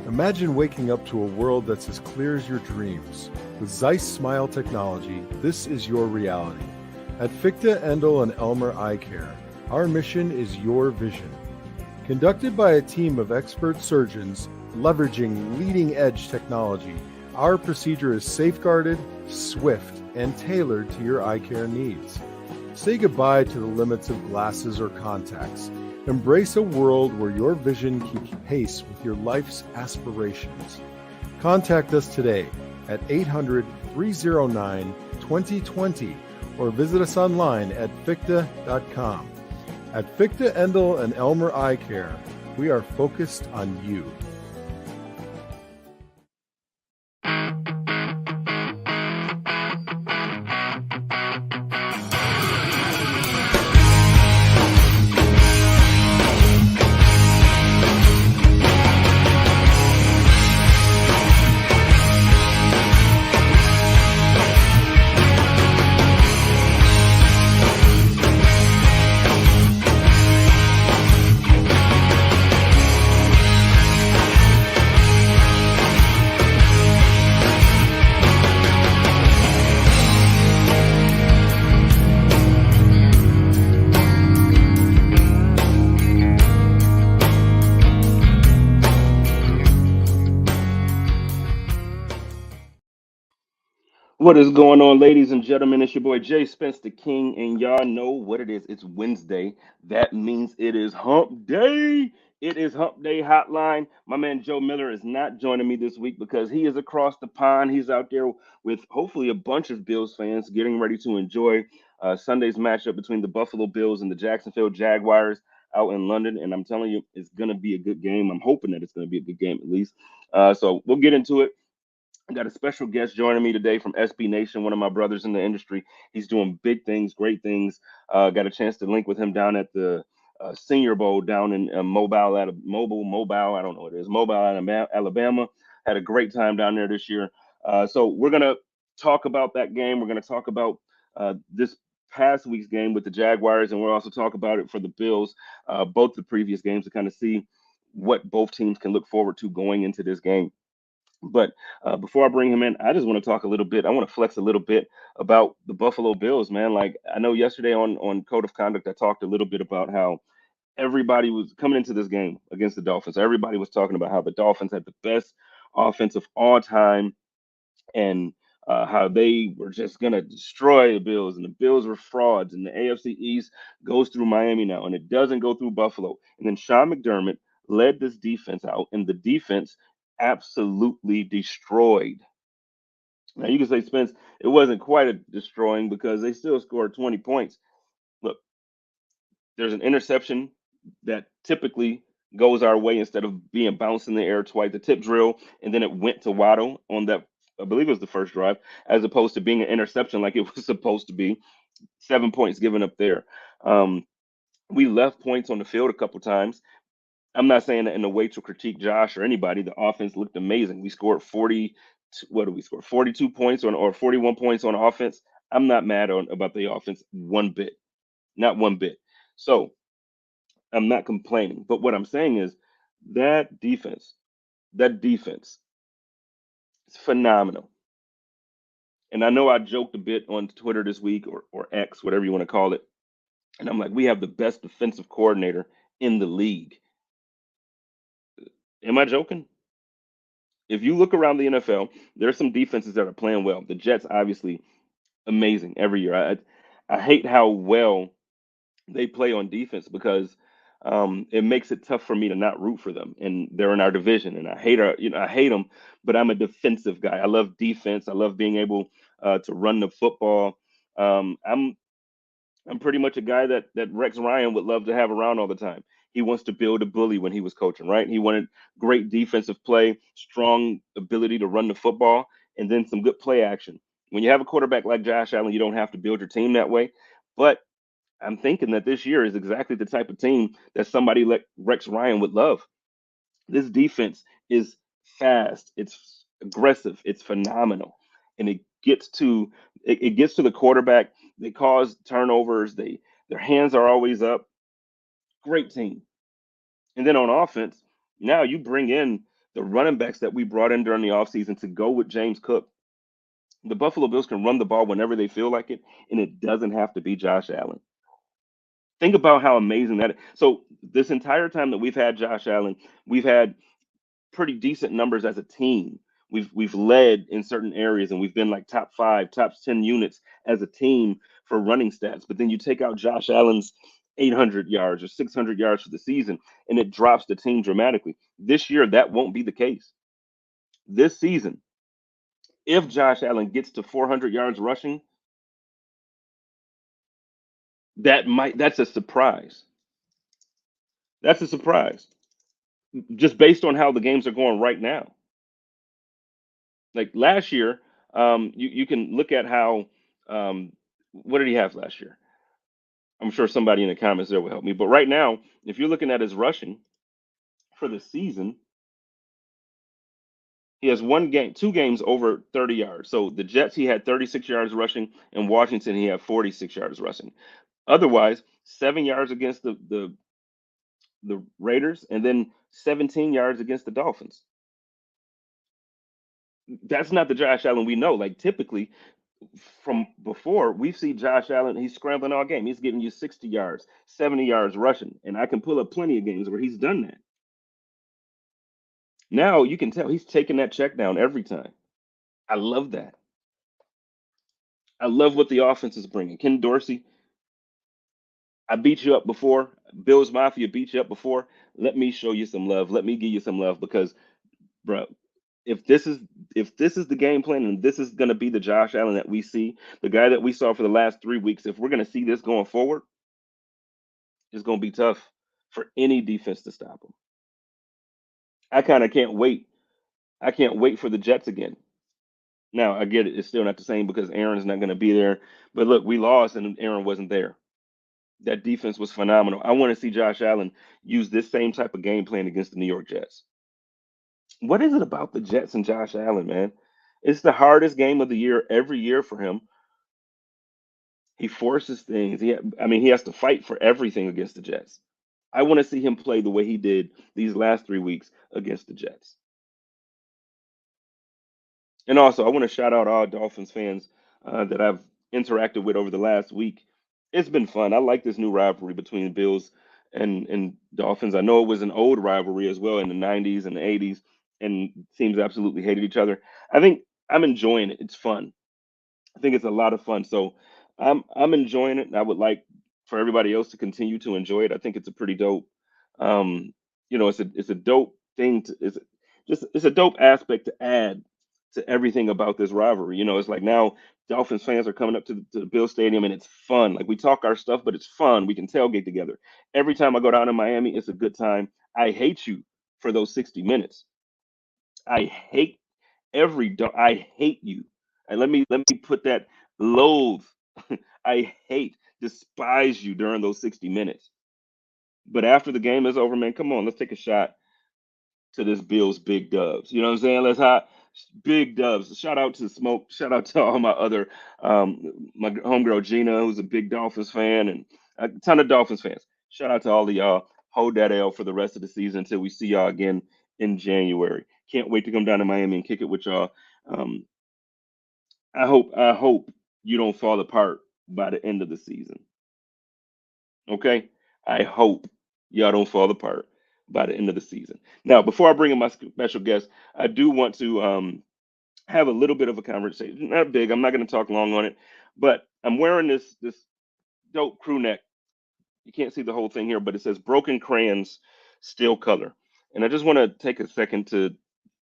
Imagine waking up to a world that's as clear as your dreams. With Zeiss Smile technology, this is your reality. At Fichte, Endel, and Elmer Eye Care, our mission is your vision. Conducted by a team of expert surgeons leveraging leading-edge technology, our procedure is safeguarded, swift, and tailored to your eye care needs. Say goodbye to the limits of glasses or contacts. Embrace a world where your vision keeps pace with your life's aspirations. Contact us today at 800-309-2020 or visit us online at fichte.com. At Fichte, Endel, and Elmer Eye Care, we are focused on you. What is going on, ladies and gentlemen? It's your boy Jay Spence the King, and y'all know what it is. It's Wednesday. That means it is Hump Day. It is Hump Day Hotline. My man Joe Miller is not joining me this week because he is across the pond. He's out there with hopefully a bunch of Bills fans getting ready to enjoy Sunday's matchup between the Buffalo Bills and the Jacksonville Jaguars out in London. And I'm telling you, it's going to be a good game. I'm hoping that it's going to be a good game at least. So we'll get into it. I got a special guest joining me today from SB Nation, one of my brothers in the industry. He's doing big things, great things. Got a chance to link with him down at the Senior Bowl down in Mobile. I don't know what it is, Mobile, Alabama. Had a great time down there this year. So we're gonna talk about that game. We're gonna talk about this past week's game with the Jaguars, and we'll also talk about it for the Bills, both the previous games, to kind of see what both teams can look forward to going into this game. But before I bring him in, I just want to talk a little bit. I want to flex a little bit about the Buffalo Bills, man. Like, I know yesterday on Code of Conduct, I talked a little bit about how everybody was coming into this game against the Dolphins. Everybody was talking about how the Dolphins had the best offense of all time, and how they were just going to destroy the Bills, and the Bills were frauds, and the AFC East goes through Miami now, and it doesn't go through Buffalo. And then Sean McDermott led this defense out, and the defense absolutely destroyed. Now, you can say, Spence, it wasn't quite a destroying because they still scored 20 points. Look, there's an interception that typically goes our way instead of being bounced in the air twice. The tip drill, and then it went to Waddle on that, I believe it was the first drive, as opposed to being an interception like it was supposed to be. 7 points given up there. Um, we left points on the field a couple times. I'm not saying that in a way to critique Josh or anybody. The offense looked amazing. We scored 40. What did we score? 42 points on, or 41 points on offense. I'm not mad about the offense one bit, not one bit. So I'm not complaining. But what I'm saying is that defense is phenomenal. And I know I joked a bit on Twitter this week, or X, whatever you want to call it. And I'm like, we have the best defensive coordinator in the league. Am I joking? If you look around the NFL, there are some defenses that are playing well. The Jets, obviously, amazing every year. I hate how well they play on defense because it makes it tough for me to not root for them. And they're in our division, and I hate them. But I'm a defensive guy. I love defense. I love being able to run the football. I'm pretty much a guy that Rex Ryan would love to have around all the time. He wants to build a bully when he was coaching, right? He wanted great defensive play, strong ability to run the football, and then some good play action. When you have a quarterback like Josh Allen, you don't have to build your team that way. But I'm thinking that this year is exactly the type of team that somebody like Rex Ryan would love. This defense is fast, it's aggressive, it's phenomenal, and it gets to the quarterback. They cause turnovers. Their hands are always up. Great team. And then on offense, Now you bring in the running backs that we brought in during the offseason to go with James Cook. The Buffalo Bills can run the ball whenever they feel like it, and it doesn't have to be Josh Allen. Think about how amazing that is. So this entire time that we've had Josh Allen, we've had pretty decent numbers as a team. We've led in certain areas, and we've been like top five, top 10 units as a team for running stats. But then you take out Josh Allen's 800 yards or 600 yards for the season, and it drops the team dramatically. This year, that won't be the case. This season, if Josh Allen gets to 400 yards rushing, that's a surprise. That's a surprise, just based on how the games are going right now. Like last year, you can look at how what did he have last year? I'm sure somebody in the comments there will help me. But right now, if you're looking at his rushing for the season, he has one game, two games over 30 yards. So the Jets, he had 36 yards rushing, and Washington, he had 46 yards rushing. Otherwise, 7 yards against the Raiders, and then 17 yards against the Dolphins. That's not the Josh Allen we know. Like typically, from before, we've seen Josh Allen, he's scrambling all game. He's giving you 60 yards, 70 yards rushing. And I can pull up plenty of games where he's done that. Now you can tell he's taking that check down every time. I love that. I love what the offense is bringing. Ken Dorsey, I beat you up before. Bills Mafia beat you up before. Let me show you some love. Let me give you some love because, bro, if this is if this is the game plan and this is going to be the Josh Allen that we see, the guy that we saw for the last 3 weeks, if we're going to see this going forward, it's going to be tough for any defense to stop him. I kind of can't wait. I can't wait for the Jets again. Now, I get it. It's still not the same because Aaron's not going to be there. But look, we lost and Aaron wasn't there. That defense was phenomenal. I want to see Josh Allen use this same type of game plan against the New York Jets. What is it about the Jets and Josh Allen, man? It's the hardest game of the year every year for him. He forces things. He has to fight for everything against the Jets. I want to see him play the way he did these last 3 weeks against the Jets. And also, I want to shout out all Dolphins fans that I've interacted with over the last week. It's been fun. I like this new rivalry between Bills and Dolphins. I know it was an old rivalry as well in the 90s and the 80s, and teams absolutely hated each other. I think I'm enjoying it. It's fun. I think it's a lot of fun. So I'm enjoying it, and I would like for everybody else to continue to enjoy it. I think it's a pretty dope. Um, it's a dope thing. It's a dope aspect to add to everything about this rivalry. It's like now Dolphins fans are coming up to the Bill Stadium, and it's fun. Like we talk our stuff, but it's fun. We can tailgate together. Every time I go down to Miami, it's a good time. I hate you for those 60 minutes. I hate I hate you. And let me put that loathe. I hate, despise you during those 60 minutes. But after the game is over, man, come on, let's take a shot to this Bills big dubs. You know what I'm saying? Let's hot big dubs. Shout out to Smoke. Shout out to all my other my homegirl Gina, who's a big Dolphins fan, and a ton of Dolphins fans. Shout out to all of y'all. Hold that L for the rest of the season until we see y'all again in January. Can't wait to come down to Miami and kick it with y'all. Um, I hope you don't fall apart by the end of the season. Okay? I hope y'all don't fall apart by the end of the season. Now, before I bring in my special guest, I do want to have a little bit of a conversation. Not big. I'm not going to talk long on it, but I'm wearing this dope crew neck. You can't see the whole thing here, but it says "Broken Crayons, Still Color," and I just want to take a second to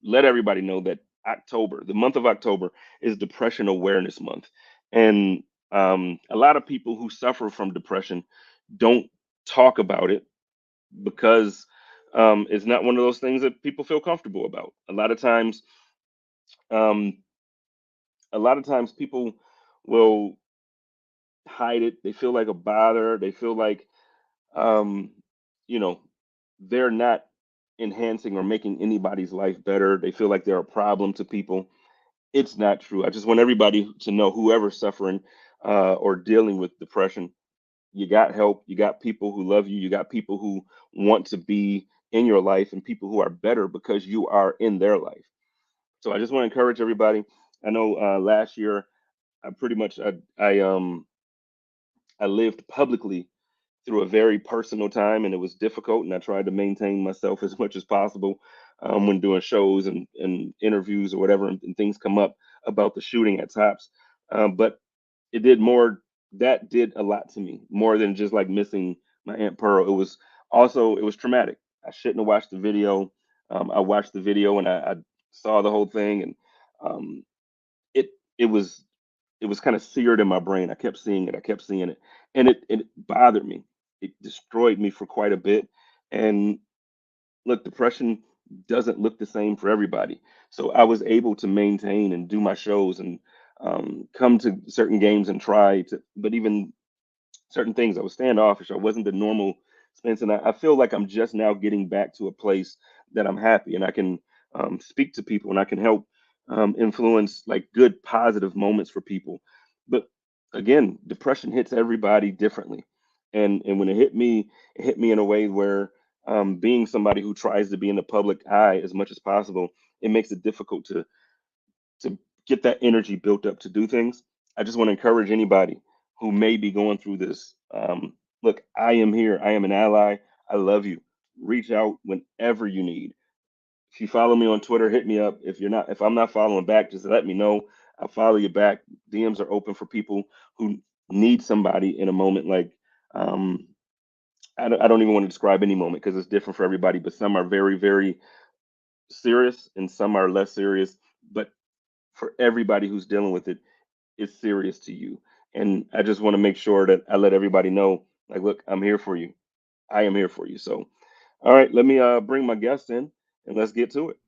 let everybody know that October, the month of October, is Depression Awareness Month, and a lot of people who suffer from depression don't talk about it because it's not one of those things that people feel comfortable about. Um, a lot of times people will hide it. They feel like a bother. They feel like um, you know they're not enhancing or making anybody's life better. They feel like they're a problem to people. It's not true. I just want everybody to know, whoever's suffering or dealing with depression, you got help. You got people who love you. You got people who want to be in your life and people who are better because you are in their life. So I just want to encourage everybody. I know last year I pretty much I lived publicly through a very personal time, and it was difficult. And I tried to maintain myself as much as possible when doing shows and interviews or whatever, and things come up about the shooting at Tops. But it did more. That did a lot to me, more than just like missing my Aunt Pearl. It was traumatic. I shouldn't have watched the video. I watched the video and I saw the whole thing, and um, it it was it was kind of seared in my brain. I kept seeing it. I kept seeing it, and it bothered me. It destroyed me for quite a bit. And look, depression doesn't look the same for everybody. So I was able to maintain and do my shows and come to certain games and try to. But even certain things. I was standoffish. I wasn't the normal Spence, and I feel like I'm just now getting back to a place that I'm happy and I can speak to people and I can help influence like good positive moments for people. But again, depression hits everybody differently, and when it hit me in a way where being somebody who tries to be in the public eye as much as possible, it makes it difficult to get that energy built up to do things. I just want to encourage anybody who may be going through this. Look, I am here. I am an ally. I love you. Reach out whenever you need. If you follow me on Twitter, hit me up. If I'm not following back, just let me know. I'll follow you back. DMs are open for people who need somebody in a moment like um, I don't even want to describe any moment because it's different for everybody, but some are very, very serious and some are less serious. But for everybody who's dealing with it, it's serious to you. And I just want to make sure that I let everybody know, like, look, I'm here for you. I am here for you. So, all right, let me bring my guest in and let's get to it.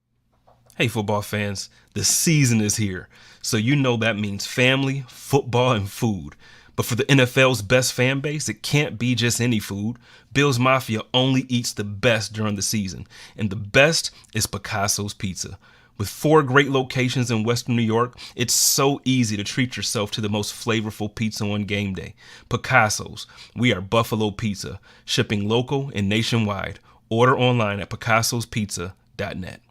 Hey, football fans, the season is here. So you know that means family, football, and food. But for the NFL's best fan base, it can't be just any food. Bills Mafia only eats the best during the season. And the best is Picasso's Pizza. With 4 great locations in Western New York, it's so easy to treat yourself to the most flavorful pizza on game day. Picasso's. We are Buffalo Pizza, shipping local and nationwide. Order online at picassospizza.net.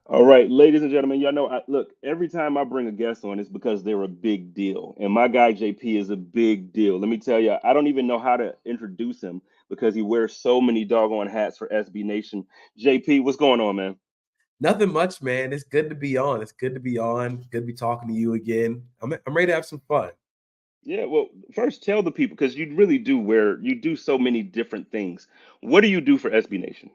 All right, ladies and gentlemen, y'all know, look, every time I bring a guest on, it's because they're a big deal. And my guy, JP, is a big deal. Let me tell you, I don't even know how to introduce him because he wears so many doggone hats for SB Nation. JP, what's going on, man? Nothing much, man. It's good to be on. It's good to be on. Good to be talking to you again. I'm ready to have some fun. Yeah, well, first tell the people because you do so many different things. What do you do for SB Nation?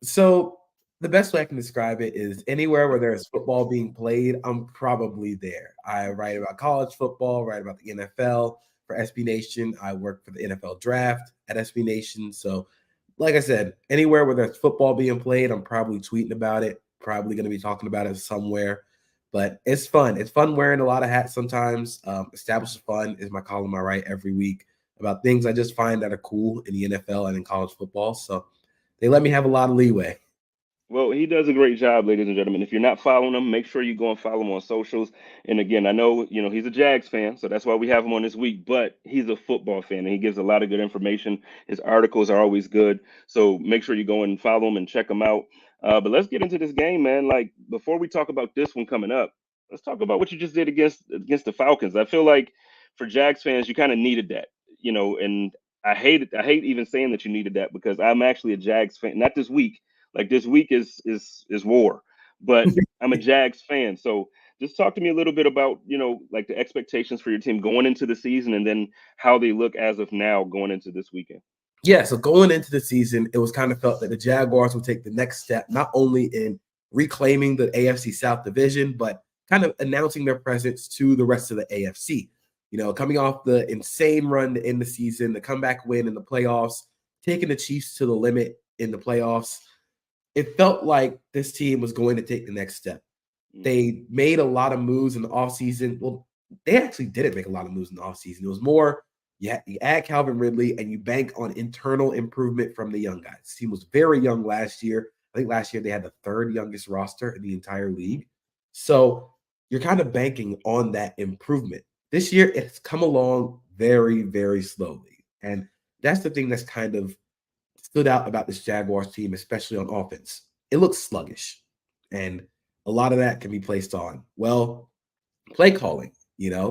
So the best way I can describe it is anywhere where there's football being played, I'm probably there. I write about college football, write about the NFL for SB Nation. I work for the NFL draft at SB Nation. So, like I said, anywhere where there's football being played, I'm probably tweeting about it, probably going to be talking about it somewhere. But it's fun. It's fun wearing a lot of hats sometimes. Established Fun is my column I write every week about things I just find that are cool in the NFL and in college football. So they let me have a lot of leeway. Well, he does a great job, ladies and gentlemen. If you're not following him, make sure you go and follow him on socials. And again, I know, he's a Jags fan, so that's why we have him on this week, but he's a football fan and he gives a lot of good information. His articles are always good. So make sure you go and follow him and check him out. But let's get into this game, man. Like before we talk about this one coming up, let's talk about what you just did against the Falcons. I feel like for Jags fans, you kind of needed that, and I hate it. I hate even saying that you needed that because I'm actually a Jags fan. Not this week, like this week is war, but I'm a Jags fan. So just talk to me a little bit about, like the expectations for your team going into the season and then how they look as of now going into this weekend. Yeah, so going into the season, it was kind of felt that the Jaguars would take the next step, not only in reclaiming the AFC South division, but kind of announcing their presence to the rest of the AFC. Coming off the insane run to end the season, the comeback win in the playoffs, taking the Chiefs to the limit in the playoffs, it felt like this team was going to take the next step. Mm. They made a lot of moves in the offseason. Well, they actually didn't make a lot of moves in the offseason. It was more, you add Calvin Ridley and you bank on internal improvement from the young guys. This team was very young last year. I think last year they had the 3rd youngest roster in the entire league. So you're kind of banking on that improvement. This year, it's come along very, very slowly. And that's the thing that's kind of stood out about this Jaguars team, especially on offense. It looks sluggish. And a lot of that can be placed on, well, play calling.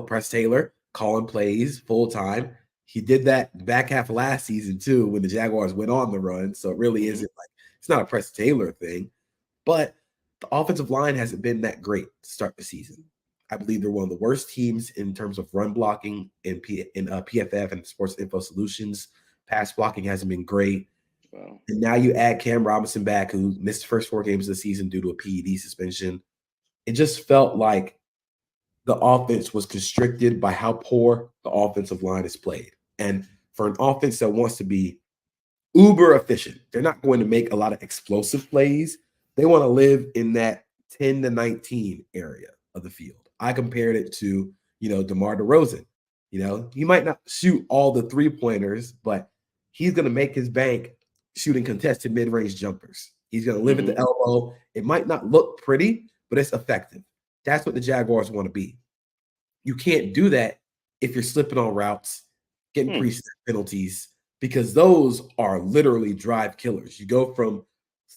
Press Taylor calling plays full time. He did that back half of last season too when the Jaguars went on the run. So it really isn't like it's not a Press Taylor thing, but the offensive line hasn't been that great to start the season. I believe they're one of the worst teams in terms of run blocking in PFF and Sports Info Solutions. Pass blocking hasn't been great. Wow. And now you add Cam Robinson back, who missed the first 4 games of the season due to a PED suspension. It just felt like the offense was constricted by how poor the offensive line is played. And for an offense that wants to be uber efficient, they're not going to make a lot of explosive plays. They want to live in that 10 to 19 area of the field. I compared it to, DeMar DeRozan. He might not shoot all the 3-pointers, but he's going to make his bank shooting contested mid-range jumpers. He's going to live at the elbow. It might not look pretty, but it's effective. That's what the Jaguars want to be. You can't do that if you're slipping on routes, getting pre-snap penalties, because those are literally drive killers. You go from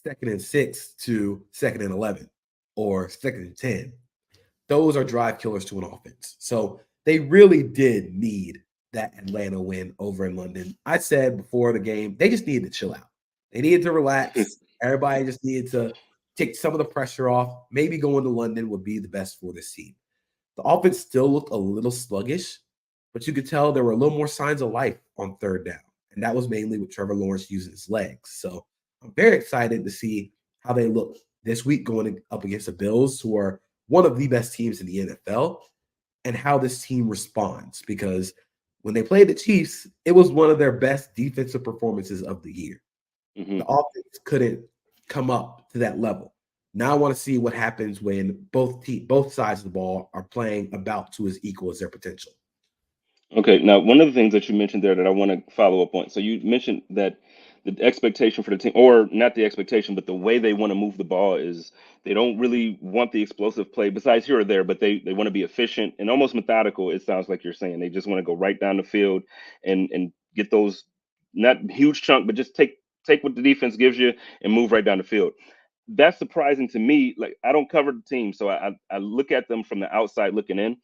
2nd and 6 to 2nd and 11 or 2nd and 10. Those are drive killers to an offense. So they really did need that Atlanta win over in London. I said before the game, they just needed to chill out. They needed to relax. Everybody just needed to take some of the pressure off. Maybe going to London would be the best for this team. The offense still looked a little sluggish, but you could tell there were a little more signs of life on 3rd down. And that was mainly with Trevor Lawrence using his legs. So I'm very excited to see how they look this week going up against the Bills, who are one of the best teams in the NFL, and how this team responds. Because when they played the Chiefs, it was one of their best defensive performances of the year. The offense couldn't come up to that level. Now I want to see what happens when both sides of the ball are playing about to as equal as their potential. Okay, now one of the things that you mentioned there that I want to follow up on. So you mentioned that the expectation for the team, or not the expectation, but the way they want to move the ball is they don't really want the explosive play besides here or there, but they want to be efficient and almost methodical. It sounds like you're saying they just want to go right down the field and get those not huge chunk, but just take what the defense gives you and move right down the field. That's surprising to me. Like, I don't cover the team, so I look at them from the outside looking in.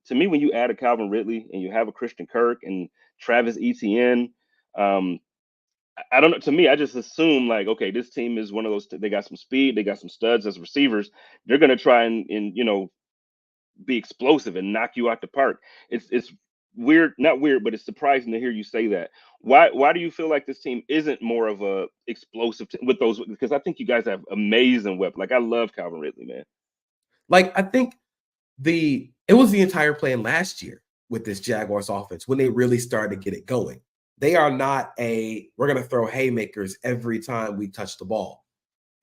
To me, when you add a Calvin Ridley and you have a Christian Kirk and Travis Etienne, I don't know. To me, I just assume like, okay, this team is one of those. They got some speed, they got some studs as receivers. They're gonna try and be explosive and knock you out the park. It's weird, not weird, but it's surprising to hear you say that. Why do you feel like this team isn't more of a explosive with those? Because I think you guys have amazing weapons. Like, I love Calvin Ridley, man. Like, I think it was the entire plan last year with this Jaguars offense when they really started to get it going. They are not we're going to throw haymakers every time we touch the ball.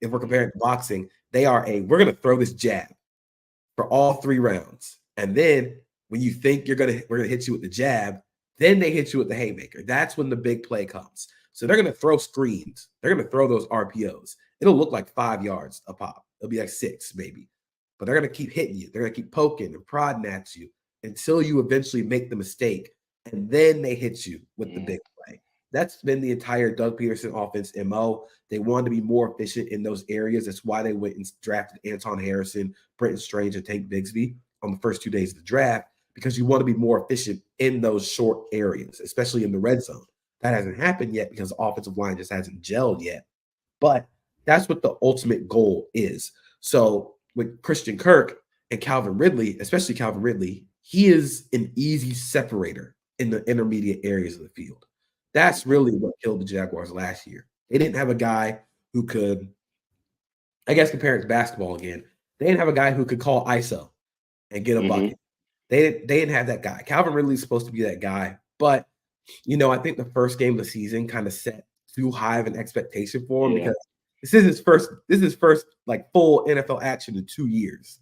If we're comparing to boxing, they are we're going to throw this jab for all 3 rounds. And then when you think we're going to hit you with the jab, then they hit you with the haymaker. That's when the big play comes. So they're going to throw screens. They're going to throw those RPOs. It'll look like 5 yards a pop. It'll be like 6 maybe. But they're going to keep hitting you. They're going to keep poking and prodding at you until you eventually make the mistake. And then they hit you with the big play. That's been the entire Doug Peterson offense MO. They wanted to be more efficient in those areas. That's why they went and drafted Anton Harrison, Brenton Strange, and Tank Bigsby on the first 2 days of the draft, because you want to be more efficient in those short areas, especially in the red zone. That hasn't happened yet because the offensive line just hasn't gelled yet. But that's what the ultimate goal is. So with Christian Kirk and Calvin Ridley, especially Calvin Ridley, he is an easy separator in the intermediate areas of the field. That's really what killed the Jaguars last year. They didn't have a guy who could, I guess comparing it to basketball again, they didn't have a guy who could call ISO and get a bucket. They didn't have that guy. Calvin Ridley's supposed to be that guy. But, I think the first game of the season kind of set too high of an expectation for him because this is his first like full NFL action in 2 years.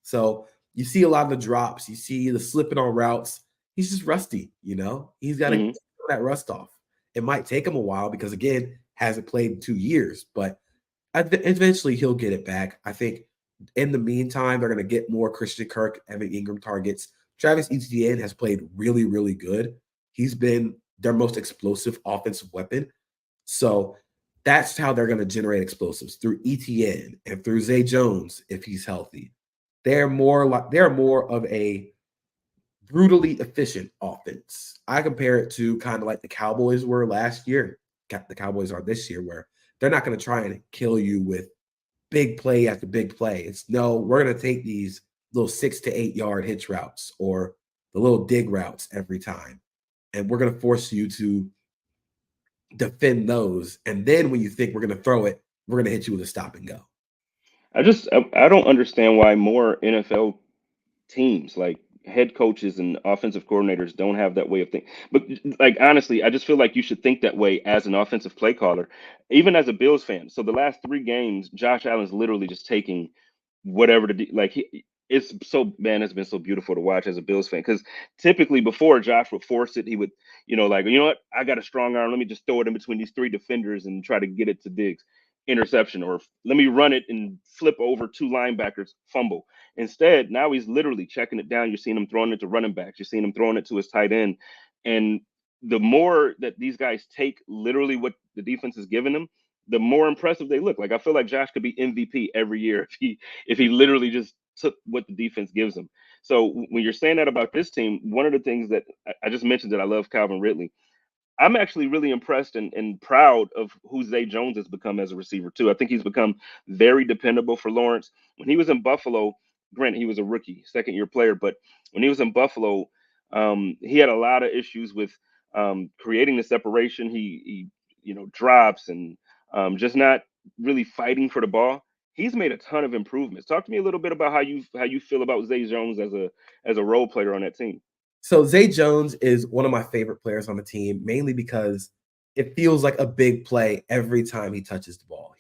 So you see a lot of the drops, you see the slipping on routes. He's just rusty, He's got to get that rust off. It might take him a while because, again, hasn't played in 2 years, but eventually he'll get it back. I think in the meantime, they're going to get more Christian Kirk, Evan Ingram targets. Travis Etienne has played really, really good. He's been their most explosive offensive weapon. So That's how they're going to generate explosives, through ETN and through Zay Jones if he's healthy. They're more of a brutally efficient offense. I compare it to kind of like the Cowboys were last year. The Cowboys are this year, where they're not going to try and kill you with big play after big play. It's no, we're going to take these little 6 to 8 yard hitch routes or the little dig routes every time, and we're going to force you to defend those. And then when you think we're going to throw it, we're going to hit you with a stop and go. I don't understand why more NFL teams, like head coaches and offensive coordinators, don't have that way of thinking. But like honestly, I just feel like you should think that way as an offensive play caller, even as a Bills fan. So the last 3 games, Josh Allen's literally just taking whatever like it's so, man, it's been so beautiful to watch as a Bills fan, because typically before Josh would force it, he would, like, you know what, I got a strong arm, let me just throw it in between these 3 defenders and try to get it to Diggs, interception, or let me run it and flip over 2 linebackers, fumble. Instead, now he's literally checking it down. You're seeing him throwing it to running backs. You're seeing him throwing it to his tight end. And the more that these guys take literally what the defense is giving them, the more impressive they look. Like, I feel like Josh could be MVP every year if he literally just took what the defense gives him. So when you're saying that about this team, one of the things that I just mentioned, that I love Calvin Ridley. I'm actually really impressed and proud of who Zay Jones has become as a receiver too. I think he's become very dependable for Lawrence. When he was in Buffalo, granted he was a rookie, second-year player, but when he was in Buffalo, he had a lot of issues with creating the separation. He drops and just not really fighting for the ball. He's made a ton of improvements. Talk to me a little bit about how you feel about Zay Jones as a role player on that team. So Zay Jones is one of my favorite players on the team, mainly because it feels like a big play every time he touches the ball.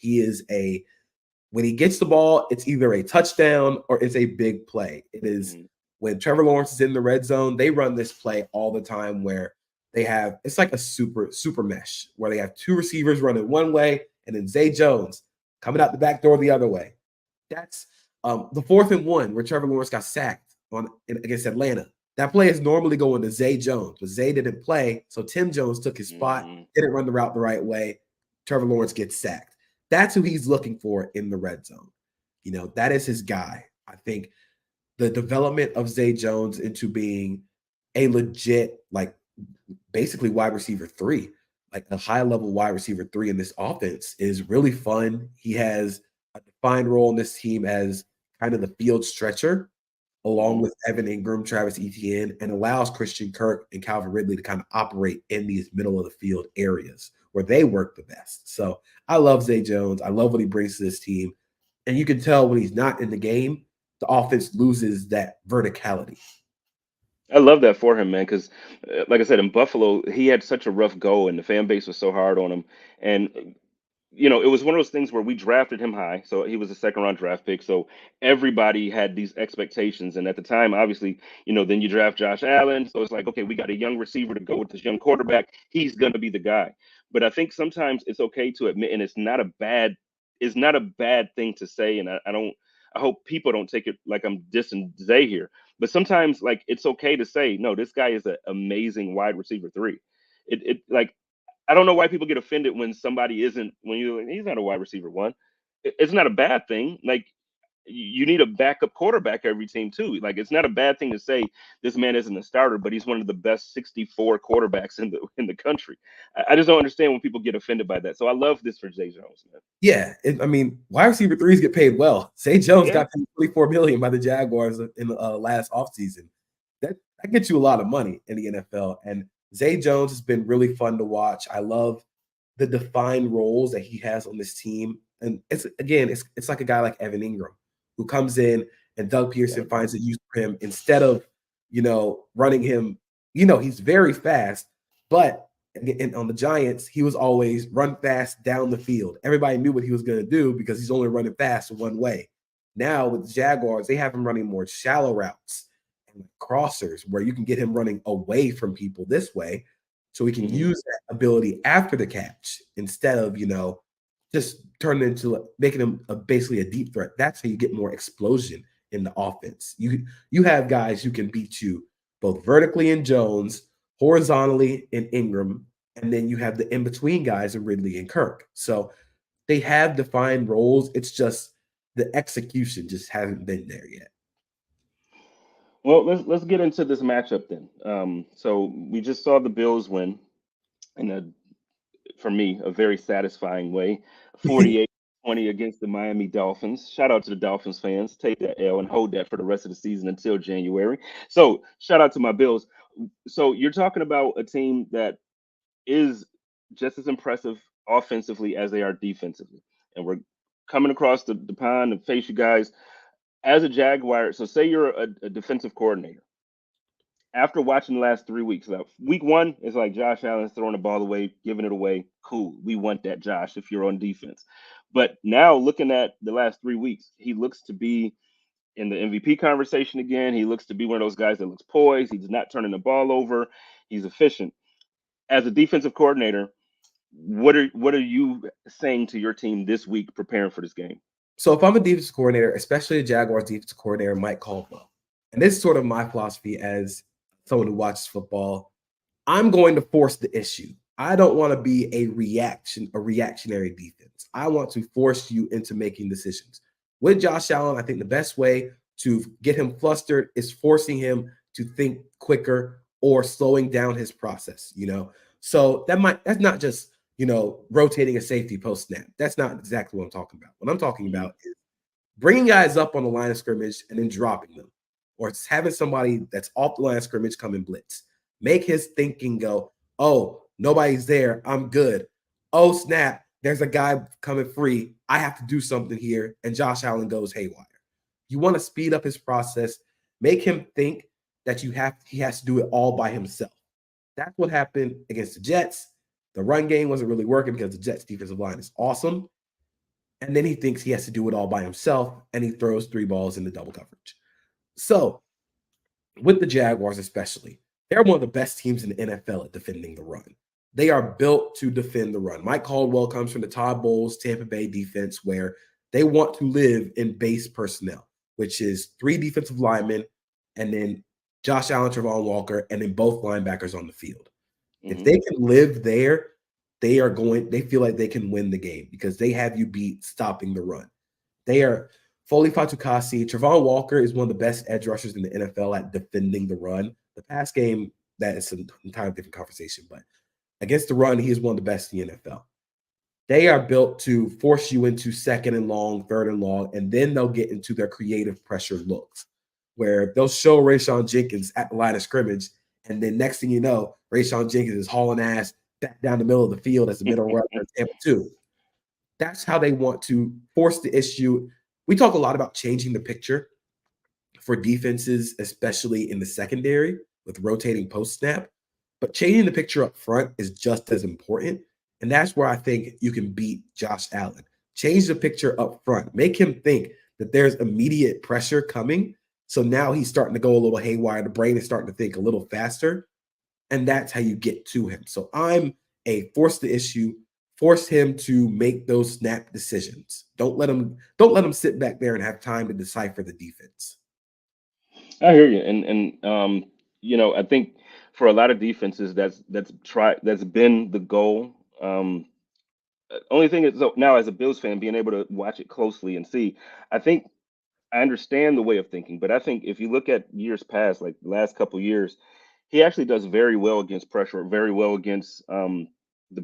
When he gets the ball, it's either a touchdown or it's a big play. It is Mhm. when Trevor Lawrence is in the red zone, they run this play all the time where it's like a super mesh where they have 2 receivers running one way and then Zay Jones coming out the back door the other way. That's the 4th and 1 where Trevor Lawrence got sacked against Atlanta. That play is normally going to Zay Jones, but Zay didn't play, so Tim Jones took his spot, Mhm. didn't run the route the right way. Trevor Lawrence gets sacked. That's who he's looking for in the red zone. That is his guy. I think the development of Zay Jones into being a legit, like, basically wide receiver 3, like a high level wide receiver 3 in this offense, is really fun. He has a defined role in this team as kind of the field stretcher, along Mhm. with Evan Ingram, Travis Etienne, and allows Christian Kirk and Calvin Ridley to kind of operate in these middle of the field areas where they work the best. So I love Zay Jones. I love what he brings to this team. And you can tell when he's not in the game, the offense loses that verticality. I love that for him, man. Because, like I said, in Buffalo, he had such a rough go, and the fan base was so hard on him. And it was one of those things where we drafted him high, so he was a second-round draft pick. So everybody had these expectations, and at the time, obviously, then you draft Josh Allen, so it's like, okay, we got a young receiver to go with this young quarterback. He's gonna be the guy. But I think sometimes it's okay to admit, and it's not a bad thing to say, and I don't. I hope people don't take it like I'm dissing Zay here. But sometimes, like, it's okay to say, no, this guy is an amazing wide receiver 3. It like, I don't know why people get offended when somebody isn't, when you're like, he's not a wide receiver 1. It's not a bad thing. Like, you need a backup quarterback every team too. Like, it's not a bad thing to say this man isn't a starter, but he's one of the best 64 quarterbacks in the country. I just don't understand when people get offended by that. So I love this for Zay Jones, man. Yeah, wide receiver 3s get paid well. Zay Jones Yeah. got paid $24 million by the Jaguars in the last offseason. That gets you a lot of money in the NFL. And Zay Jones has been really fun to watch. I love the defined roles that he has on this team. And it's like a guy like Evan Ingram who comes in and Doug Pearson Yep. finds a use for him instead of, running him. He's very fast, but on the Giants, he was always run fast down the field. Everybody knew what he was going to do because he's only running fast one way. Now with the Jaguars, they have him running more shallow routes and crossers where you can get him running away from people this way, so we can Mhm. use that ability after the catch instead of, just turning into making him basically a deep threat. That's how you get more explosion in the offense. You have guys who can beat you both vertically in Jones, horizontally in Ingram, And then you have the in-between guys in Ridley and Kirk. So they have defined roles. It's just the execution just hasn't been there yet. Well, let's get into this matchup then. So we just saw the Bills win in a, for me, a very satisfying way, 48-20 against the Miami Dolphins. Shout out to the Dolphins fans. Take that L and hold that for the rest of the season until January. So shout out to my Bills. So you're talking about a team that is just as impressive offensively as they are defensively. And we're coming across the pond and face you guys as a Jaguar. So say you're a defensive coordinator. After watching the last 3 weeks, now, week one is like Josh Allen's throwing the ball away, giving it away. Cool. We want that, Josh, if you're on defense. But now looking at the last 3 weeks, he looks to be in the MVP conversation again. He looks to be one of those guys that looks poised. He's not turning the ball over. He's efficient. As a defensive coordinator, what are you saying to your team this week preparing for this game? So if I'm a defensive coordinator, especially a Jaguars defensive coordinator, Mike Caldwell, and this is sort of my philosophy as someone who watches football, I'm going to force the issue. I don't want to be a reactionary defense. I want to force you into making decisions. With Josh Allen, I think the best way to get him flustered is forcing him to think quicker or slowing down his process. So that's not just, rotating a safety post snap. That's not exactly what I'm talking about. What I'm talking about is bringing guys up on the line of scrimmage and then dropping them, or it's having somebody that's off the line of scrimmage come and blitz. Make his thinking go, oh, nobody's there. I'm good. Oh, snap. There's a guy coming free. I have to do something here. And Josh Allen goes haywire. You want to speed up his process, make him think that he has to do it all by himself. That's what happened against the Jets. The run game wasn't really working because the Jets defensive line is awesome. And then he thinks he has to do it all by himself, and he throws 3 balls into double coverage. So with the Jaguars especially, they're one of the best teams in the NFL at defending the run. They are built to defend the run. Mike Caldwell comes from the Todd Bowles Tampa Bay defense, where they want to live in base personnel, which is 3 defensive linemen and then Josh Allen, Trevon Walker, and then both linebackers on the field. If they can live there, they feel like they can win the game because they have you beat stopping the run. They are Foley Fatukasi. Trevon Walker is one of the best edge rushers in the NFL at defending the run. The pass game, that is an entirely different conversation, but against the run, he is one of the best in the NFL. They are built to force you into second and long, third and long, and then they'll get into their creative pressure looks, where they'll show Rayshawn Jenkins at the line of scrimmage, and then next thing you know, Rayshawn Jenkins is hauling ass back down the middle of the field as the middle runner in Tampa 2. That's how they want to force the issue. We talk a lot about changing the picture for defenses, especially in the secondary with rotating post snap, but changing the picture up front is just as important. And that's where I think you can beat Josh Allen. Change the picture up front. Make him think that there's immediate pressure coming. So now he's starting to go a little haywire. The brain is starting to think a little faster. And that's how you get to him. So I'm a force the issue, force him to make those snap decisions. Don't let him sit back there and have time to decipher the defense. I hear you, and I think for a lot of defenses, that's been the goal. Only thing is, so now as a Bills fan, being able to watch it closely and see, I think I understand the way of thinking, but I think if you look at years past, like the last couple years, he actually does very well against pressure, very well against the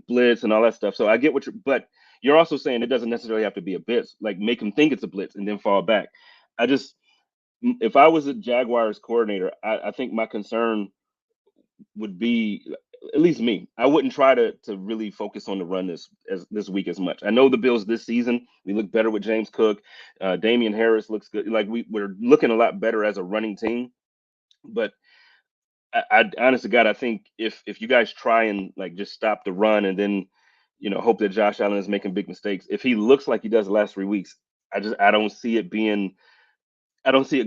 blitz and all that stuff. So I get but you're also saying it doesn't necessarily have to be a blitz, like make him think it's a blitz and then fall back. I just, if I was a Jaguars coordinator, I think my concern would be, at least me, I wouldn't try to really focus on the run this week as much. I know the Bills this season, we look better with James Cook. Damian Harris looks good. Like we're looking a lot better as a running team. But I honest to God, I think if you guys try and like just stop the run and then hope that Josh Allen is making big mistakes, if he looks like he does the last 3 weeks, I don't see it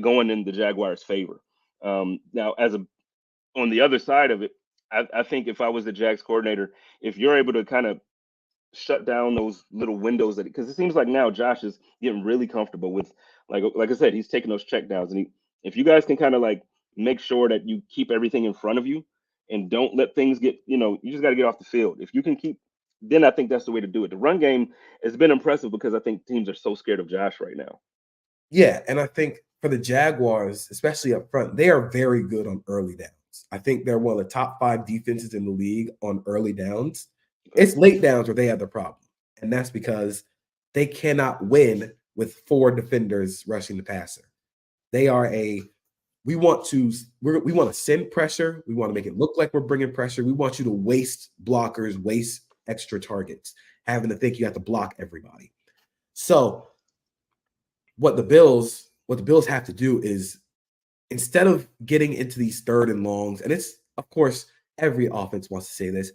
going in the Jaguars' favor. Now, on the other side of it, I think if I was the Jags coordinator, if you're able to kind of shut down those little windows, because it seems like now Josh is getting really comfortable with, like I said, he's taking those check downs, and if you guys can kind of like make sure that you keep everything in front of you, and don't let things get, you just got to get off the field. If you can keep, then I think that's the way to do it. The run game has been impressive because I think teams are so scared of Josh right now. Yeah, and I think for the Jaguars, especially up front, they are very good on early downs. I think they're one of the top 5 defenses in the league on early downs. Okay. It's late downs where they have the problem, and that's because they cannot win with 4 defenders rushing the passer. They are we want to send pressure. We want to make it look like we're bringing pressure. We want you to waste blockers, waste extra targets, having to think you have to block everybody. So what the Bills have to do is, instead of getting into these 3rd and longs, and it's, of course, every offense wants to say this,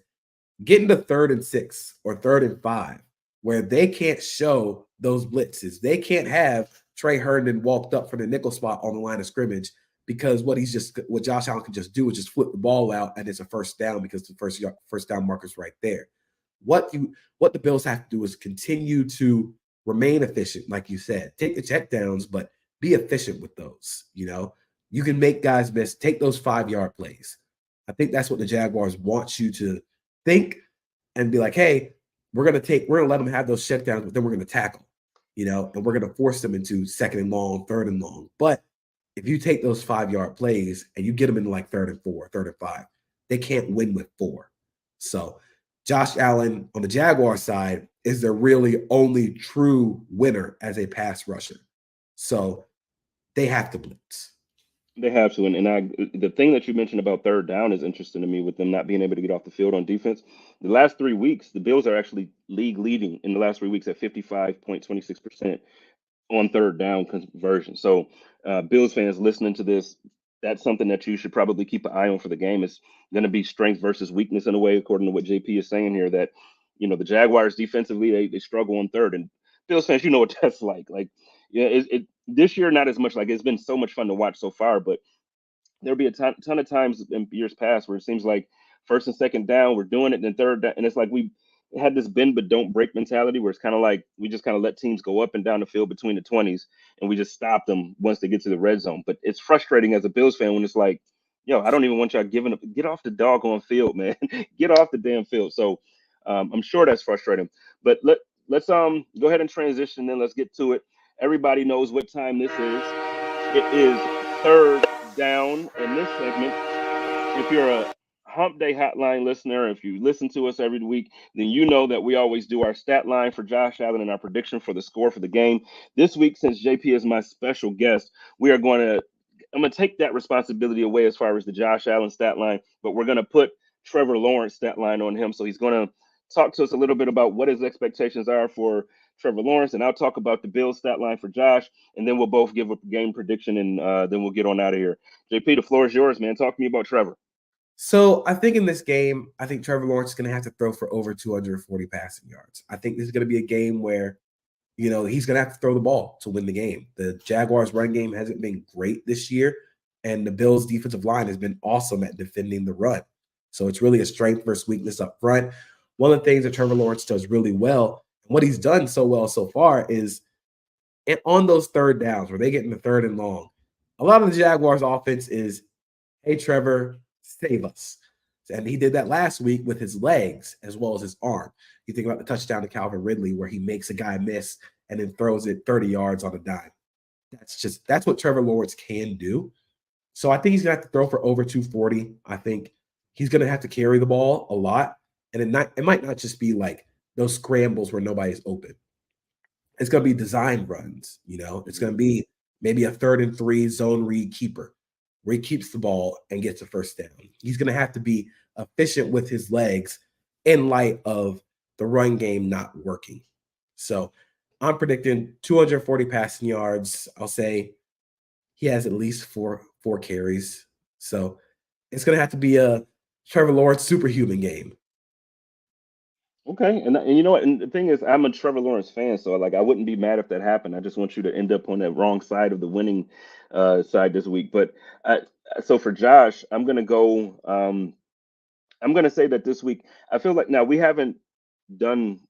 get into 3rd and 6 or 3rd and 5 where they can't show those blitzes. They can't have Trey Herndon walked up for the nickel spot on the line of scrimmage, because what Josh Allen can just do is just flip the ball out and it's a first down because the first down marker's right there. What the Bills have to do is continue to remain efficient, like you said. Take the check downs, but be efficient with those. You can make guys miss. Take those 5-yard plays. I think that's what the Jaguars want you to think and be like, hey, we're gonna let them have those check downs, but then we're gonna tackle, and we're gonna force them into 2nd and long, 3rd and long. But if you take those 5-yard plays and you get them into like 3rd and 4, 3rd and 5, they can't win with 4. So Josh Allen on the Jaguar side is their really only true winner as a pass rusher. So they have to blitz. They have to, and the thing that you mentioned about 3rd down is interesting to me, with them not being able to get off the field on defense. The last 3 weeks, the Bills are actually league leading in the last 3 weeks at 55.26% on 3rd down conversion. So, Bills fans listening to this, that's something that you should probably keep an eye on for the game. It's going to be strength versus weakness in a way, according to what JP is saying here. That the Jaguars defensively, they struggle on 3rd, and Bills fans, you know what that's like. Like, yeah, this year not as much. Like, it's been so much fun to watch so far, but there'll be a ton of times in years past where it seems like 1st and 2nd down, we're doing it, and then 3rd down, and it's like we had this bend but don't break mentality, where it's kind of like we just kind of let teams go up and down the field between the 20s, and we just stop them once they get to the red zone. But it's frustrating as a Bills fan when it's like, yo, I don't even want y'all giving up. Get off the doggone field, man. Get off the damn field. So I'm sure that's frustrating. But let's go ahead and transition, then let's get to it. Everybody knows what time this is. It is 3rd down in this segment. If you're a Hump Day Hotline listener, if you listen to us every week, then you know that we always do our stat line for Josh Allen and our prediction for the score for the game. This week, since JP is my special guest, I'm going to take that responsibility away as far as the Josh Allen stat line, but we're going to put Trevor Lawrence stat line on him. So he's going to talk to us a little bit about what his expectations are for Trevor Lawrence, and I'll talk about the Bills stat line for Josh, and then we'll both give a game prediction, and then we'll get on out of here. JP, the floor is yours, man. Talk to me about Trevor. So I think in this game, I think Trevor Lawrence is going to have to throw for over 240 passing yards. I think this is going to be a game where, he's going to have to throw the ball to win the game. The Jaguars' run game hasn't been great this year, and the Bills' defensive line has been awesome at defending the run. So it's really a strength versus weakness up front. One of the things that Trevor Lawrence does really well, and what he's done so well so far, is on those 3rd downs where they get in the 3rd and long, a lot of the Jaguars' offense is, hey, Trevor, save us. And he did that last week with his legs as well as his arm. You think about the touchdown to Calvin Ridley where he makes a guy miss and then throws it 30 yards on a dime. That's what Trevor Lawrence can do. So I think he's going to have to throw for over 240. I think he's going to have to carry the ball a lot. And it might not just be like those scrambles where nobody's open. It's going to be design runs. It's going to be maybe a 3rd and 3 zone read keeper where he keeps the ball and gets a first down. He's going to have to be efficient with his legs in light of the run game not working. So I'm predicting 240 passing yards. I'll say he has at least four carries. So it's going to have to be a Trevor Lawrence superhuman game. Okay, and you know what? And the thing is, I'm a Trevor Lawrence fan, so like I wouldn't be mad if that happened. I just want you to end up on that wrong side of the winning side this week. But so for Josh, I'm gonna go. I'm gonna say that this week, I feel like now we haven't done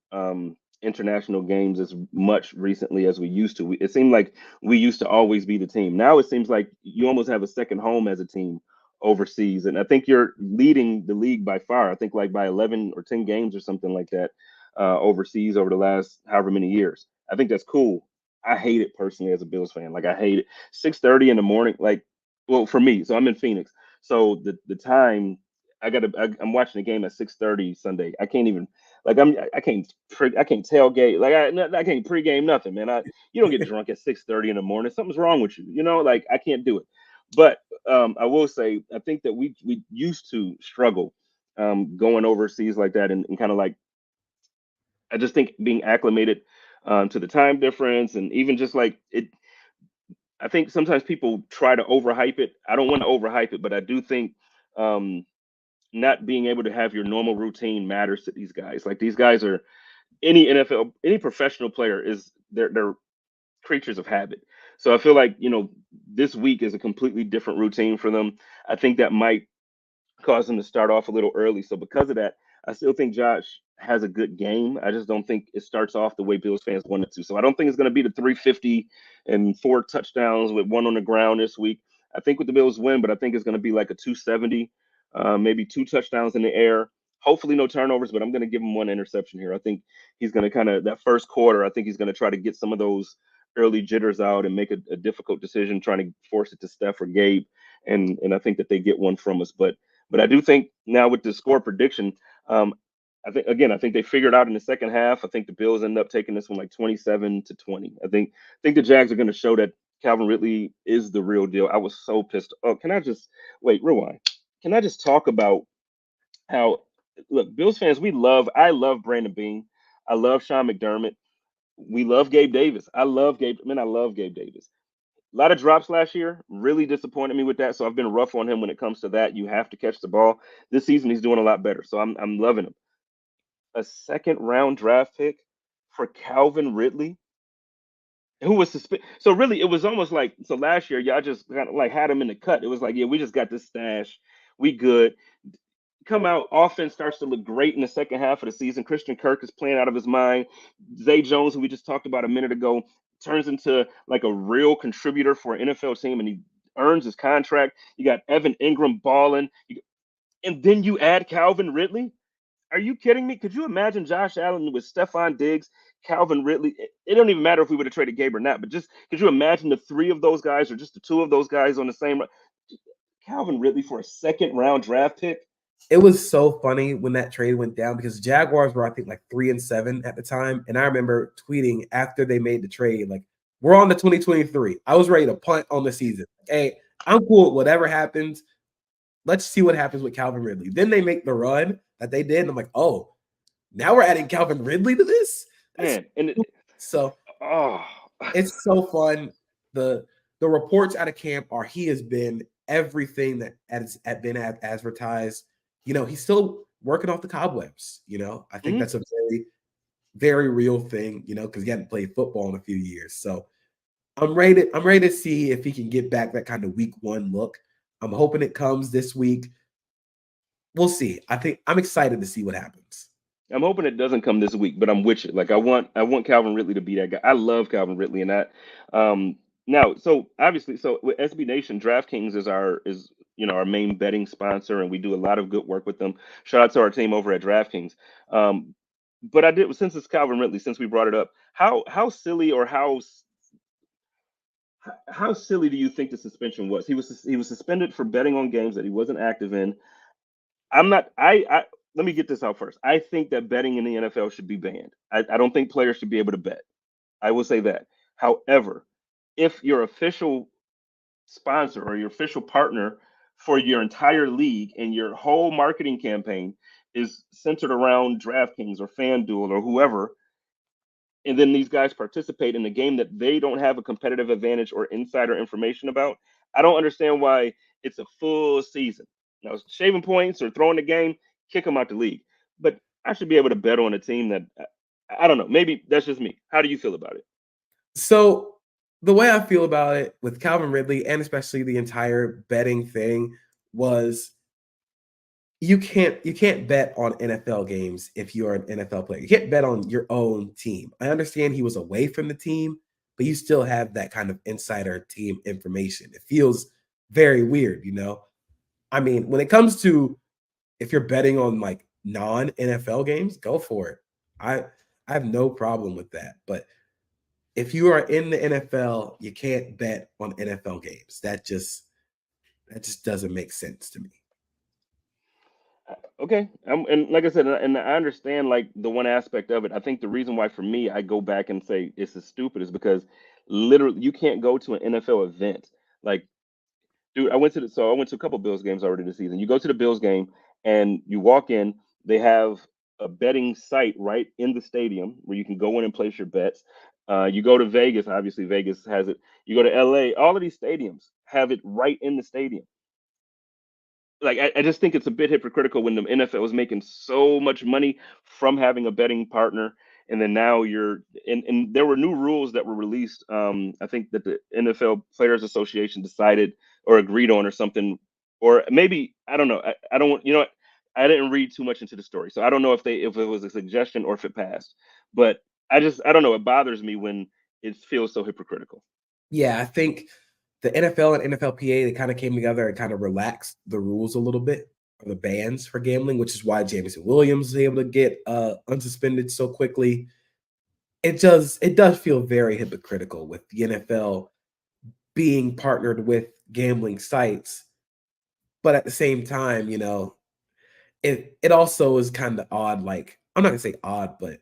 international games as much recently as we used to. It seemed like we used to always be the team. Now it seems like you almost have a second home as a team overseas, and I think you're leading the league by far. I think like by 11 or 10 games or something like that overseas over the last however many years. I think that's cool. I hate it personally as a Bills fan. Like I hate it. 6:30 in the morning. Like, well, for me, so I'm in Phoenix. So the time I'm watching the game at 6:30 Sunday. I can't even like I can't tailgate. Like I can't pregame nothing, man. You don't get drunk at 6:30 in the morning. Something's wrong with you. You know, like I can't do it. But I will say I think that we used to struggle going overseas like that and kind of like I just think being acclimated to the time difference and even just like it. I think sometimes people try to overhype it. I don't want to overhype it, but I do think um, not being able to have your normal routine matters to these guys. Like these guys are any NFL, any professional player is they're creatures of habit. So I feel like this week is a completely different routine for them. I think that might caused him to start off a little early. So because of that, I still think Josh has a good game. I just don't think it starts off the way Bills fans want it to. So I don't think it's going to be the 350 and 4 touchdowns with one on the ground this week. I think with the Bills win, but I think it's going to be like a 270, maybe 2 touchdowns in the air. Hopefully no turnovers, but I'm going to give him one interception here. I think he's going to kind of that first quarter. I think he's going to try to get some of those early jitters out and make a difficult decision, trying to force it to Steph or Gabe. And I think that they get one from us. But I do think now with the score prediction, I think they figured out in the second half. I think the Bills end up taking this one like 27-20. I think the Jags are going to show that Calvin Ridley is the real deal. I was so pissed. Oh, can I just wait? Rewind. Can I just talk about how look, Bills fans, I love Brandon Beane. I love Sean McDermott. We love Gabe Davis. I love Gabe. Man, I love Gabe Davis. A lot of drops last year. Really disappointed me with that. So I've been rough on him when it comes to that. You have to catch the ball. This season he's doing a lot better. So I'm loving him. A second round draft pick for Calvin Ridley, who was suspended. So really, it was almost like so last year y'all just kind of like had him in the cut. It was like, yeah, we just got this stash. We good. Come out, offense starts to look great in the second half of the season. Christian Kirk is playing out of his mind. Zay Jones, who we just talked about a minute ago, turns into like a real contributor for an NFL team, and he earns his contract. You got Evan Ingram balling, and then you add Calvin Ridley. Are you kidding me? Could you imagine Josh Allen with Stephon Diggs, Calvin Ridley? It don't even matter if we would have traded Gabe or not, but just could you imagine the three of those guys or just the two of those guys on the same Calvin Ridley for a second round draft pick? It was so funny when that trade went down because Jaguars were, I think, like 3-7 at the time. And I remember tweeting after they made the trade, like, we're on to 2023. I was ready to punt on the season. Hey, I'm cool with whatever happens. Let's see what happens with Calvin Ridley. Then they make the run that they did. And I'm like, oh, now we're adding Calvin Ridley to this? Man, so it's so fun. The reports out of camp are he has been everything that has been advertised. He's still working off the cobwebs. I think that's a very, very real thing, because he hadn't played football in a few years. So I'm ready to see if he can get back that kind of week one look. I'm hoping it comes this week. We'll see. I think I'm excited to see what happens. I'm hoping it doesn't come this week, but I'm with you. Like I want Calvin Ridley to be that guy. I love Calvin Ridley and that. Now, so obviously, so with SB Nation, DraftKings is our main betting sponsor, and we do a lot of good work with them. Shout out to our team over at DraftKings. But I did since it's Calvin Ridley, since we brought it up, how silly or how silly do you think the suspension was? He was suspended for betting on games that he wasn't active in. I'm not. Let me get this out first. I think that betting in the NFL should be banned. I don't think players should be able to bet. I will say that. However, if your official sponsor or your official partner for your entire league and your whole marketing campaign is centered around DraftKings or FanDuel or whoever, and then these guys participate in a game that they don't have a competitive advantage or insider information about, I don't understand why it's a full season. Now, shaving points or throwing the game, kick them out the league. But I should be able to bet on a team that I don't know. Maybe that's just me. How do you feel about it? So the way I feel about it with Calvin Ridley and especially the entire betting thing was you can't bet on NFL games if you're an NFL player. You can't bet on your own team. I understand he was away from the team, but you still have that kind of insider team information. It feels very weird, I mean, when it comes to if you're betting on like non-NFL games, go for it. I have no problem with that. But if you are in the NFL, you can't bet on NFL games. That just doesn't make sense to me. Okay, and like I said, and I understand like the one aspect of it. I think the reason why for me I go back and say it's as stupid is because literally you can't go to an NFL event. Like, dude, I went to a couple Bills games already this season. You go to the Bills game and you walk in, they have a betting site right in the stadium where you can go in and place your bets. You go to Vegas, obviously Vegas has it. You go to LA, all of these stadiums have it right in the stadium. Like I just think it's a bit hypocritical when the NFL is making so much money from having a betting partner, and then now you're and there were new rules that were released. I think that the NFL Players Association decided or agreed on or something, or maybe I don't know. I don't you know what, I didn't read too much into the story, so I don't know if it was a suggestion or if it passed. But I don't know. It bothers me when it feels so hypocritical. Yeah, I think the NFL and NFLPA they kind of came together and kind of relaxed the rules a little bit, or the bans for gambling, which is why Jameson Williams was able to get unsuspended so quickly. It does feel very hypocritical with the NFL being partnered with gambling sites, but at the same time, it also is kind of odd. Like I'm not gonna say odd, but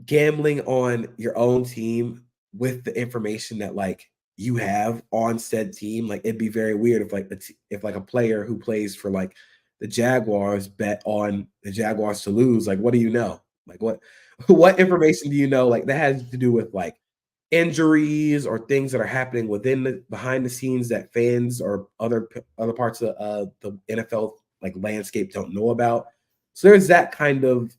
gambling on your own team with the information that like you have on said team, like it'd be very weird if like if like a player who plays for like the Jaguars bet on the Jaguars to lose. Like, what do you know? Like what information do you know? Like that has to do with like injuries or things that are happening within the behind the scenes that fans or other parts of the NFL like landscape don't know about. So there's that kind of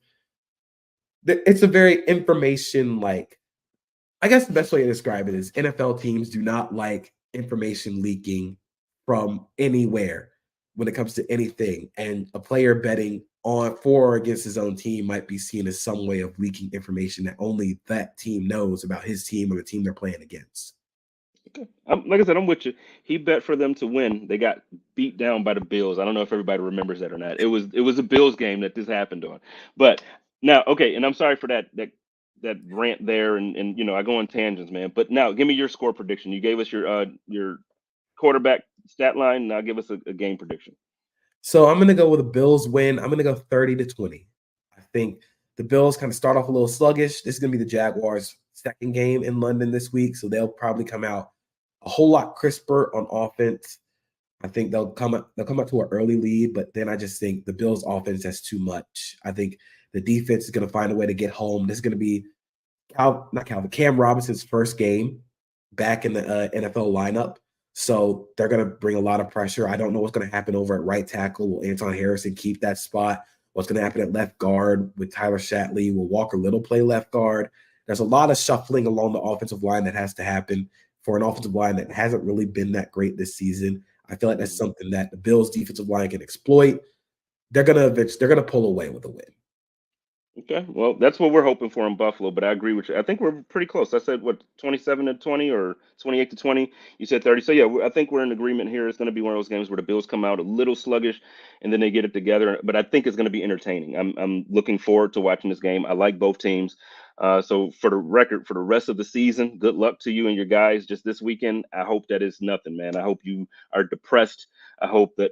it's a very information like I guess the best way to describe it is NFL teams do not like information leaking from anywhere when it comes to anything. And a player betting on for or against his own team might be seen as some way of leaking information that only that team knows about his team or the team they're playing against. Okay. Like I said, I'm with you. He bet for them to win. They got beat down by the Bills. I don't know if everybody remembers that or not. It was a Bills game that this happened on. But now, okay, and I'm sorry for that rant there, and I go on tangents, man. But now, give me your score prediction. You gave us your quarterback stat line. Now, give us a game prediction. So I'm gonna go with a Bills win. I'm gonna go 30-20. I think the Bills kind of start off a little sluggish. This is gonna be the Jaguars' second game in London this week, so they'll probably come out a whole lot crisper on offense. I think they'll come out to an early lead, but then I just think the Bills' offense has too much. I think the defense is gonna find a way to get home. This is gonna be Cam Robinson's first game back in the NFL lineup. So they're going to bring a lot of pressure. I don't know what's going to happen over at right tackle. Will Anton Harrison keep that spot? What's going to happen at left guard with Tyler Shatley? Will Walker Little play left guard? There's a lot of shuffling along the offensive line that has to happen for an offensive line that hasn't really been that great this season. I feel like that's something that the Bills' defensive line can exploit. They're gonna pull away with a win. Okay, well, that's what we're hoping for in Buffalo, but I agree with you. I think we're pretty close. I said what 27-20 or 28-20. You said 30. So yeah, I think we're in agreement here. It's going to be one of those games where the Bills come out a little sluggish and then they get it together. But I think it's going to be entertaining. I'm looking forward to watching this game. I like both teams. So for the record, for the rest of the season, good luck to you and your guys. Just this weekend, I hope that is nothing, man. I hope you are depressed. I hope that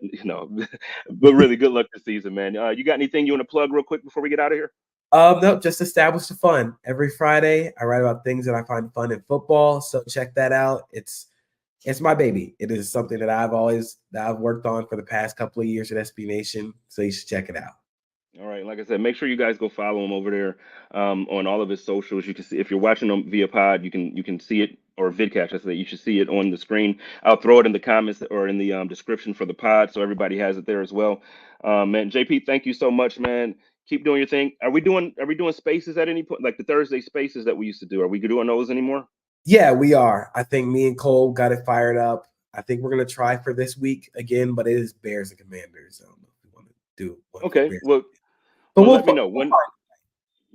but really good luck this season, man. You got anything you want to plug real quick before we get out of here? No, just establish the fun. Every Friday, I write about things that I find fun in football. So check that out. It's my baby. It is something that I've worked on for the past couple of years at SB Nation. So you should check it out. All right, like I said, make sure you guys go follow him over there on all of his socials. You can see if you're watching him via pod, you can see it or vidcast. I say you should see it on the screen. I'll throw it in the comments or in the description for the pod, so everybody has it there as well. Man, JP, thank you so much, man. Keep doing your thing. Are we doing spaces at any point, like the Thursday spaces that we used to do? Are we doing those anymore? Yeah, we are. I think me and Cole got it fired up. I think we're gonna try for this week again, but it is Bears and Commanders. I don't know if we want to do one for Okay, Bears, well, but let me know we'll when. find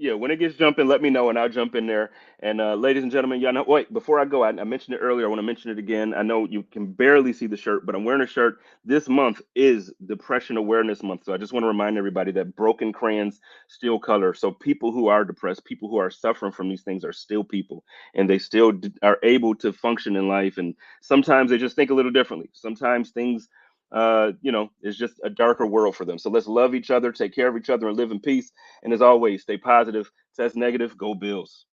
Yeah, when it gets jumping, let me know and I'll jump in there. And ladies and gentlemen, y'all know. Wait, before I go, I mentioned it earlier. I want to mention it again. I know you can barely see the shirt, but I'm wearing a shirt. This month is Depression Awareness Month, so I just want to remind everybody that broken crayons still color. So people who are depressed, people who are suffering from these things, are still people, and they still are able to function in life. And sometimes they just think a little differently. Sometimes things. It's just a darker world for them. So let's love each other, take care of each other, and live in peace. And as always, stay positive, test negative, go Bills.